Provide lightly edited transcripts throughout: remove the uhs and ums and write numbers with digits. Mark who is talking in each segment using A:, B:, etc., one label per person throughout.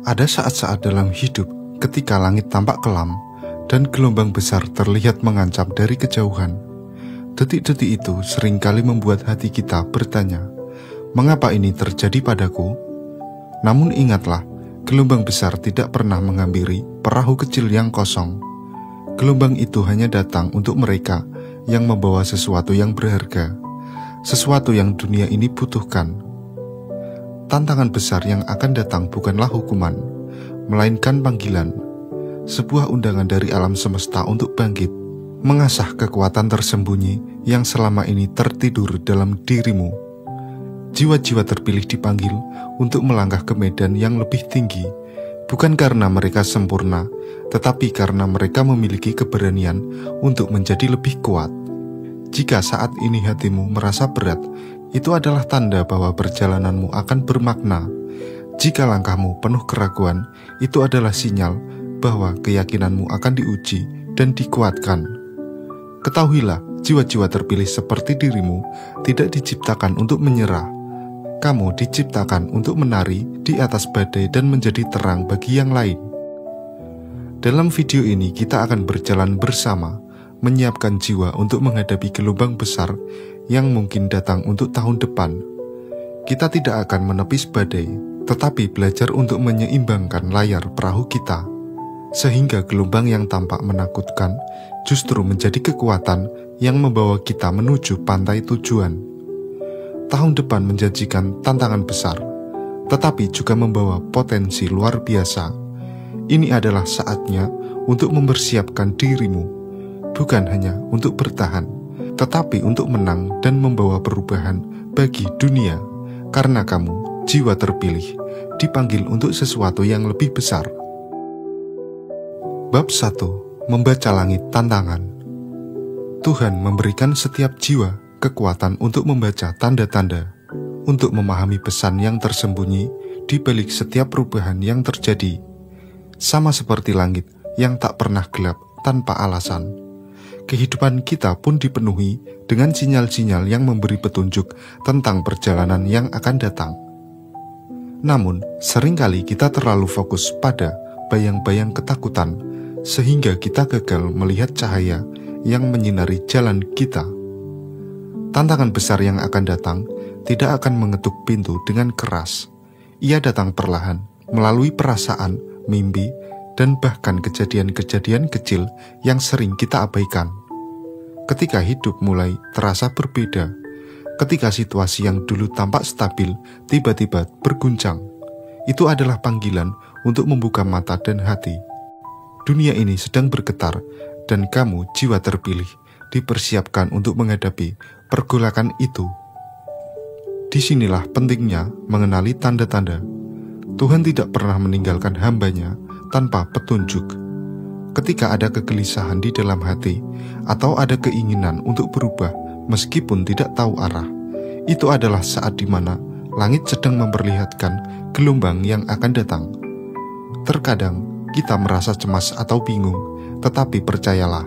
A: Ada saat-saat dalam hidup ketika langit tampak kelam dan gelombang besar terlihat mengancam dari kejauhan. Detik-detik itu seringkali membuat hati kita bertanya, mengapa ini terjadi padaku? Namun ingatlah, gelombang besar tidak pernah menghampiri perahu kecil yang kosong. Gelombang itu hanya datang untuk mereka yang membawa sesuatu yang berharga, sesuatu yang dunia ini butuhkan. Tantangan besar yang akan datang bukanlah hukuman, melainkan panggilan, sebuah undangan dari alam semesta untuk bangkit, mengasah kekuatan tersembunyi yang selama ini tertidur dalam dirimu. Jiwa-jiwa terpilih dipanggil untuk melangkah ke medan yang lebih tinggi, bukan karena mereka sempurna, tetapi karena mereka memiliki keberanian untuk menjadi lebih kuat. Jika saat ini hatimu merasa berat, itu adalah tanda bahwa perjalananmu akan bermakna. Jika langkahmu penuh keraguan, itu adalah sinyal bahwa keyakinanmu akan diuji dan dikuatkan. Ketahuilah, jiwa-jiwa terpilih seperti dirimu tidak diciptakan untuk menyerah. Kamu diciptakan untuk menari di atas badai dan menjadi terang bagi yang lain. Dalam video ini kita akan berjalan bersama, menyiapkan jiwa untuk menghadapi gelombang besar yang mungkin datang untuk tahun depan. Kita tidak akan menepis badai, tetapi belajar untuk menyeimbangkan layar perahu kita, sehingga gelombang yang tampak menakutkan justru menjadi kekuatan yang membawa kita menuju pantai tujuan. Tahun depan menjanjikan tantangan besar, tetapi juga membawa potensi luar biasa. Ini adalah saatnya untuk mempersiapkan dirimu, bukan hanya untuk bertahan, tetapi untuk menang dan membawa perubahan bagi dunia, karena kamu, jiwa terpilih, dipanggil untuk sesuatu yang lebih besar. Bab 1. Membaca langit tantangan. Tuhan memberikan setiap jiwa kekuatan untuk membaca tanda-tanda, untuk memahami pesan yang tersembunyi di balik setiap perubahan yang terjadi, sama seperti langit yang tak pernah gelap tanpa alasan. Kehidupan kita pun dipenuhi dengan sinyal-sinyal yang memberi petunjuk tentang perjalanan yang akan datang. Namun, seringkali kita terlalu fokus pada bayang-bayang ketakutan, sehingga kita gagal melihat cahaya yang menyinari jalan kita. Tantangan besar yang akan datang tidak akan mengetuk pintu dengan keras. Ia datang perlahan, melalui perasaan, mimpi, dan bahkan kejadian-kejadian kecil yang sering kita abaikan. Ketika hidup mulai terasa berbeda, ketika situasi yang dulu tampak stabil tiba-tiba berguncang, itu adalah panggilan untuk membuka mata dan hati. Dunia ini sedang bergetar, dan kamu, jiwa terpilih, dipersiapkan untuk menghadapi pergolakan itu. Disinilah pentingnya mengenali tanda-tanda. Tuhan tidak pernah meninggalkan hamba-Nya tanpa petunjuk. Ketika ada kegelisahan di dalam hati atau ada keinginan untuk berubah meskipun tidak tahu arah, itu adalah saat di mana langit sedang memperlihatkan gelombang yang akan datang. Terkadang kita merasa cemas atau bingung, tetapi percayalah,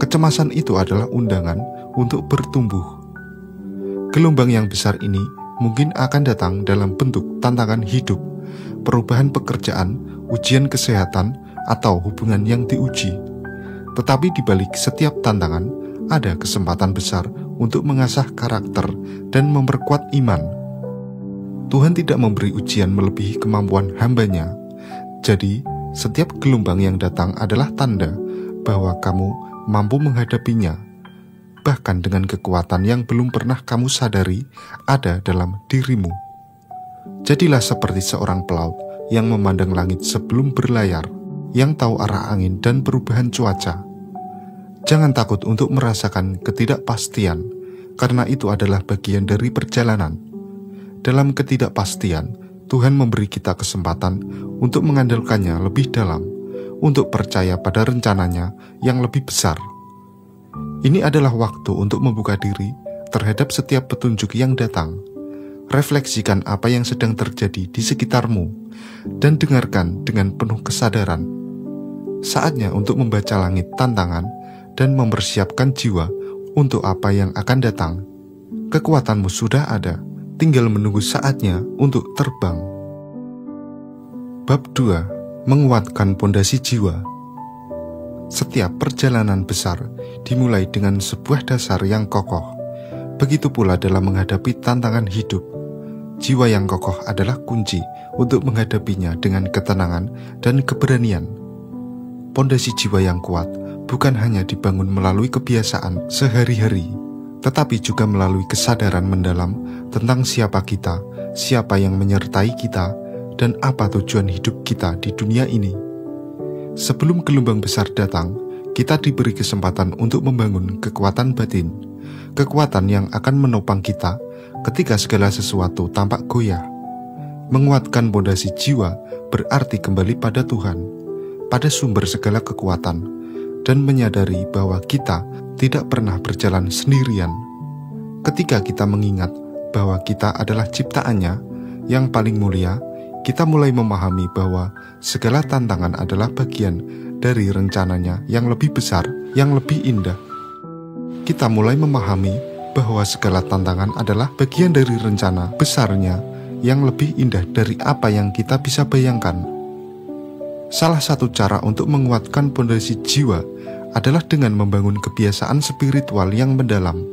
A: kecemasan itu adalah undangan untuk bertumbuh. Gelombang yang besar ini mungkin akan datang dalam bentuk tantangan hidup, perubahan pekerjaan, ujian kesehatan, atau hubungan yang diuji. Tetapi di balik setiap tantangan, ada kesempatan besar untuk mengasah karakter dan memperkuat iman. Tuhan tidak memberi ujian melebihi kemampuan hamba-Nya. Jadi, setiap gelombang yang datang adalah tanda bahwa kamu mampu menghadapinya, bahkan dengan kekuatan yang belum pernah kamu sadari ada dalam dirimu. Jadilah seperti seorang pelaut yang memandang langit sebelum berlayar, yang tahu arah angin dan perubahan cuaca. Jangan takut untuk merasakan ketidakpastian, karena itu adalah bagian dari perjalanan. Dalam ketidakpastian, Tuhan memberi kita kesempatan untuk mengandalkannya lebih dalam, untuk percaya pada rencananya yang lebih besar. Ini adalah waktu untuk membuka diri terhadap setiap petunjuk yang datang. Refleksikan apa yang sedang terjadi di sekitarmu, dan dengarkan dengan penuh kesadaran. Saatnya untuk membaca langit tantangan dan mempersiapkan jiwa untuk apa yang akan datang. Kekuatanmu sudah ada, tinggal menunggu saatnya untuk terbang. Bab 2. Menguatkan pondasi jiwa. Setiap perjalanan besar dimulai dengan sebuah dasar yang kokoh. Begitu pula dalam menghadapi tantangan hidup. Jiwa yang kokoh adalah kunci untuk menghadapinya dengan ketenangan dan keberanian. Pondasi jiwa yang kuat bukan hanya dibangun melalui kebiasaan sehari-hari, tetapi juga melalui kesadaran mendalam tentang siapa kita, siapa yang menyertai kita, dan apa tujuan hidup kita di dunia ini. Sebelum gelombang besar datang, kita diberi kesempatan untuk membangun kekuatan batin, kekuatan yang akan menopang kita ketika segala sesuatu tampak goyah. Menguatkan pondasi jiwa berarti kembali pada Tuhan, pada sumber segala kekuatan, dan menyadari bahwa kita tidak pernah berjalan sendirian. Ketika kita mengingat bahwa kita adalah ciptaannya yang paling mulia, kita mulai memahami bahwa segala tantangan adalah bagian dari rencananya yang lebih besar, yang lebih indah. Kita mulai memahami bahwa segala tantangan adalah bagian dari rencana besarnya yang lebih indah dari apa yang kita bisa bayangkan. Salah satu cara untuk menguatkan pondasi jiwa adalah dengan membangun kebiasaan spiritual yang mendalam.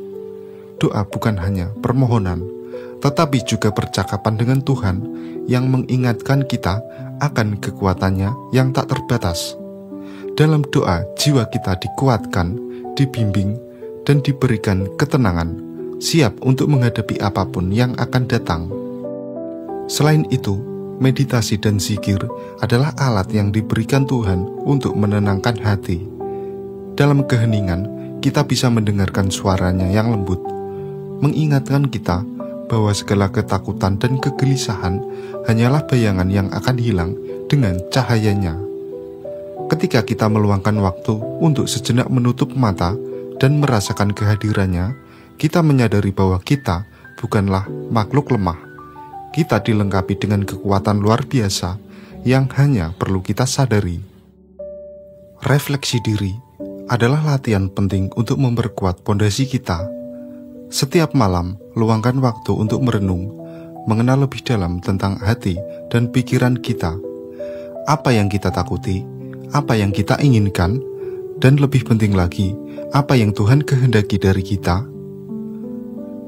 A: Doa bukan hanya permohonan, tetapi juga percakapan dengan Tuhan yang mengingatkan kita akan kekuatannya yang tak terbatas. Dalam doa, jiwa kita dikuatkan, dibimbing, dan diberikan ketenangan, siap untuk menghadapi apapun yang akan datang. Selain itu, meditasi dan zikir adalah alat yang diberikan Tuhan untuk menenangkan hati. Dalam keheningan, kita bisa mendengarkan suaranya yang lembut, mengingatkan kita bahwa segala ketakutan dan kegelisahan hanyalah bayangan yang akan hilang dengan cahayanya. Ketika kita meluangkan waktu untuk sejenak menutup mata dan merasakan kehadirannya, kita menyadari bahwa kita bukanlah makhluk lemah. Kita dilengkapi dengan kekuatan luar biasa yang hanya perlu kita sadari. Refleksi diri adalah latihan penting untuk memperkuat pondasi kita. Setiap malam, luangkan waktu untuk merenung, mengenal lebih dalam tentang hati dan pikiran kita. Apa yang kita takuti, apa yang kita inginkan, dan lebih penting lagi, apa yang Tuhan kehendaki dari kita.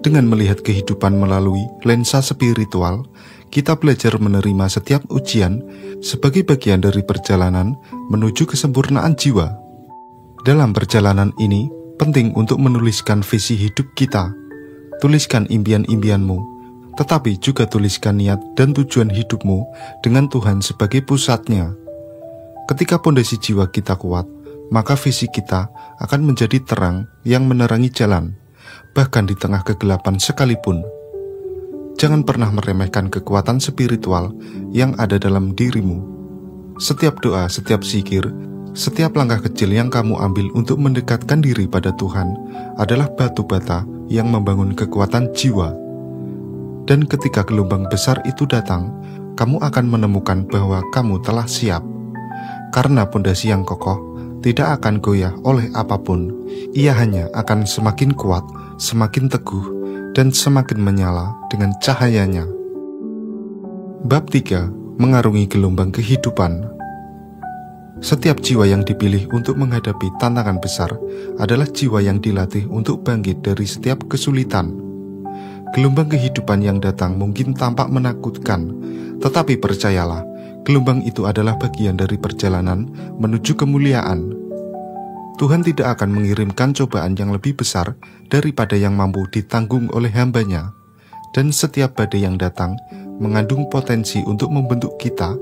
A: Dengan melihat kehidupan melalui lensa spiritual, kita belajar menerima setiap ujian sebagai bagian dari perjalanan menuju kesempurnaan jiwa. Dalam perjalanan ini, penting untuk menuliskan visi hidup kita. Tuliskan impian-impianmu, tetapi juga tuliskan niat dan tujuan hidupmu dengan Tuhan sebagai pusatnya. Ketika pondasi jiwa kita kuat, maka visi kita akan menjadi terang yang menerangi jalan, bahkan di tengah kegelapan sekalipun. Jangan pernah meremehkan kekuatan spiritual yang ada dalam dirimu. Setiap doa, setiap zikir, setiap langkah kecil yang kamu ambil untuk mendekatkan diri pada Tuhan adalah batu bata yang membangun kekuatan jiwa. Dan ketika gelombang besar itu datang, kamu akan menemukan bahwa kamu telah siap. Karena pondasi yang kokoh tidak akan goyah oleh apapun. Ia hanya akan semakin kuat, semakin teguh, dan semakin menyala dengan cahayanya. Bab 3. Mengarungi gelombang kehidupan. Setiap jiwa yang dipilih untuk menghadapi tantangan besar adalah jiwa yang dilatih untuk bangkit dari setiap kesulitan. Gelombang kehidupan yang datang mungkin tampak menakutkan, tetapi percayalah, gelombang itu adalah bagian dari perjalanan menuju kemuliaan. Tuhan tidak akan mengirimkan cobaan yang lebih besar daripada yang mampu ditanggung oleh hamba-Nya, dan setiap badai yang datang mengandung potensi untuk membentuk kita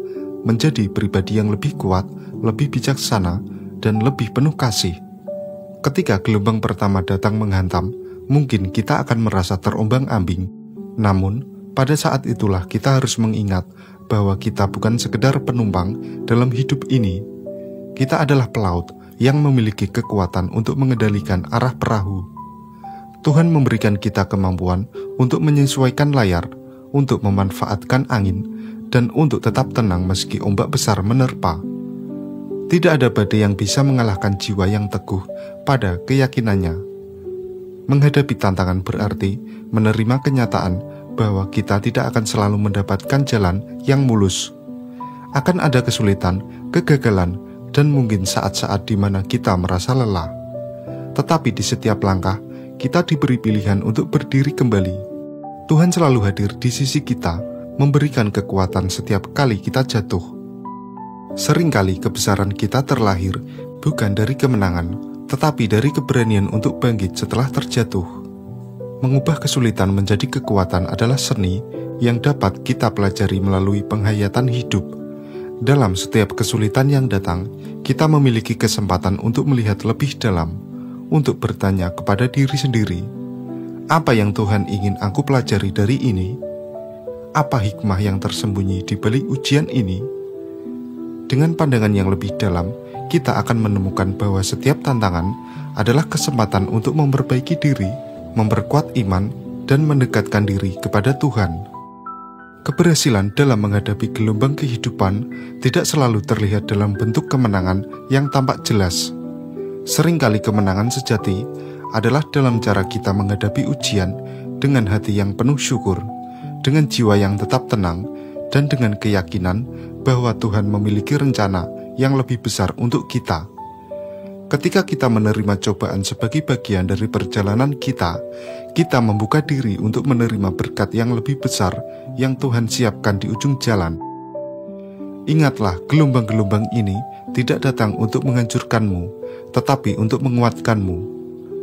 A: menjadi pribadi yang lebih kuat, lebih bijaksana, dan lebih penuh kasih. Ketika gelombang pertama datang menghantam, mungkin kita akan merasa terombang-ambing. Namun, pada saat itulah kita harus mengingat bahwa kita bukan sekedar penumpang dalam hidup ini. Kita adalah pelaut yang memiliki kekuatan untuk mengendalikan arah perahu. Tuhan memberikan kita kemampuan untuk menyesuaikan layar, untuk memanfaatkan angin, dan untuk tetap tenang meski ombak besar menerpa. Tidak ada badai yang bisa mengalahkan jiwa yang teguh pada keyakinannya. Menghadapi tantangan berarti menerima kenyataan bahwa kita tidak akan selalu mendapatkan jalan yang mulus. Akan ada kesulitan, kegagalan, dan mungkin saat-saat di mana kita merasa lelah. Tetapi di setiap langkah, kita diberi pilihan untuk berdiri kembali. Tuhan selalu hadir di sisi kita, memberikan kekuatan setiap kali kita jatuh. Seringkali kebesaran kita terlahir bukan dari kemenangan, tetapi dari keberanian untuk bangkit setelah terjatuh. Mengubah kesulitan menjadi kekuatan adalah seni yang dapat kita pelajari melalui penghayatan hidup. Dalam setiap kesulitan yang datang, kita memiliki kesempatan untuk melihat lebih dalam, untuk bertanya kepada diri sendiri, apa yang Tuhan ingin aku pelajari dari ini? Apa hikmah yang tersembunyi di balik ujian ini? Dengan pandangan yang lebih dalam, kita akan menemukan bahwa setiap tantangan adalah kesempatan untuk memperbaiki diri, memperkuat iman, dan mendekatkan diri kepada Tuhan. Keberhasilan dalam menghadapi gelombang kehidupan tidak selalu terlihat dalam bentuk kemenangan yang tampak jelas. Seringkali kemenangan sejati adalah dalam cara kita menghadapi ujian dengan hati yang penuh syukur, dengan jiwa yang tetap tenang, dan dengan keyakinan bahwa Tuhan memiliki rencana yang lebih besar untuk kita. Ketika kita menerima cobaan sebagai bagian dari perjalanan kita membuka diri untuk menerima berkat yang lebih besar yang Tuhan siapkan di ujung jalan. Ingatlah, gelombang-gelombang ini tidak datang untuk menghancurkanmu, tetapi untuk menguatkanmu.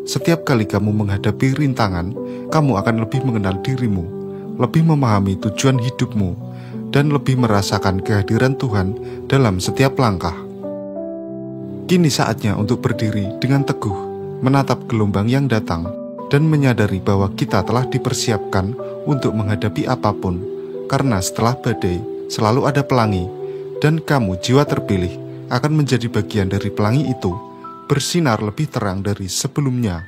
A: Setiap kali kamu menghadapi rintangan, kamu akan lebih mengenal dirimu, lebih memahami tujuan hidupmu, dan lebih merasakan kehadiran Tuhan dalam setiap langkah. Kini saatnya untuk berdiri dengan teguh, menatap gelombang yang datang, dan menyadari bahwa kita telah dipersiapkan untuk menghadapi apapun, karena setelah badai selalu ada pelangi, dan kamu, jiwa terpilih, akan menjadi bagian dari pelangi itu, bersinar lebih terang dari sebelumnya.